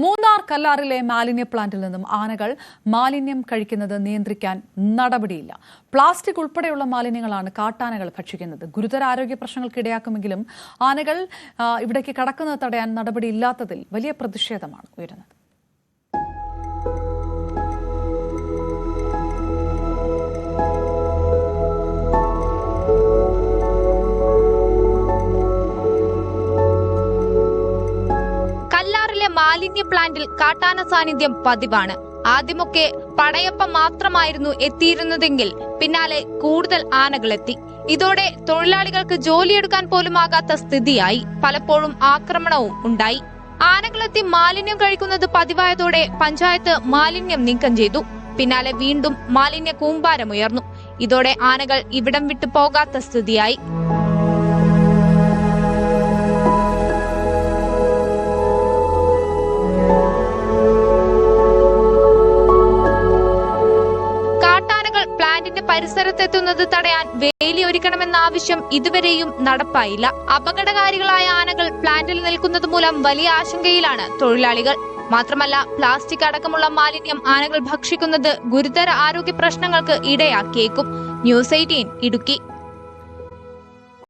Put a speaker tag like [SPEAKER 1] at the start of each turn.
[SPEAKER 1] മൂന്നാർ കല്ലാറിലെ മാലിന്യ പ്ലാന്റിൽ നിന്നും ആനകൾ മാലിന്യം കഴിക്കുന്നത് നിയന്ത്രിക്കാൻ നടപടിയില്ല. പ്ലാസ്റ്റിക് ഉൾപ്പെടെയുള്ള മാലിന്യങ്ങളാണ് കാട്ടാനകൾ ഭക്ഷിക്കുന്നത്. ഗുരുതര ആരോഗ്യ പ്രശ്നങ്ങൾക്ക് ഇടയാക്കുമെങ്കിലും ആനകൾ ഇവിടേക്ക് കടക്കുന്നത് തടയാൻ നടപടിയില്ലാത്തതിൽ വലിയ പ്രതിഷേധമാണ് ഉയരുന്നത്.
[SPEAKER 2] മാലിന്യ പ്ലാന്റിൽ കാട്ടാന സാന്നിധ്യം പതിവാണ്. ആദ്യമൊക്കെ പടയപ്പം മാത്രമായിരുന്നു എത്തിയിരുന്നതെങ്കിൽ പിന്നാലെ കൂടുതൽ ആനകളെത്തി. ഇതോടെ തൊഴിലാളികൾക്ക് ജോലിയെടുക്കാൻ പോലും ആകാത്ത സ്ഥിതിയായി. പലപ്പോഴും ആക്രമണവും ഉണ്ടായി. ആനകളെത്തി മാലിന്യം കഴിക്കുന്നത് പതിവായതോടെ പഞ്ചായത്ത് മാലിന്യം നീക്കം ചെയ്തു. പിന്നാലെ വീണ്ടും മാലിന്യ കൂമ്പാരമുയർന്നു. ഇതോടെ ആനകൾ ഇവിടം വിട്ടു പോകാത്ത സ്ഥിതിയായി. പ്ലാന്റിന്റെ പരിസരത്തെത്തുന്നത് തടയാൻ വേലി ഒരുക്കണമെന്ന ആവശ്യം ഇതുവരെയും നടപ്പായില്ല. അപകടകാരികളായ ആനകൾ പ്ലാന്റിൽ നിൽക്കുന്നത് മൂലം വലിയ ആശങ്കയിലാണ് തൊഴിലാളികൾ. മാത്രമല്ല, പ്ലാസ്റ്റിക് അടക്കമുള്ള മാലിന്യം ആനകൾ ഭക്ഷിക്കുന്നത് ഗുരുതര ആരോഗ്യ പ്രശ്നങ്ങൾക്ക് ഇടയാക്കിയേക്കും. ന്യൂസ് 18 ഇടുക്കി.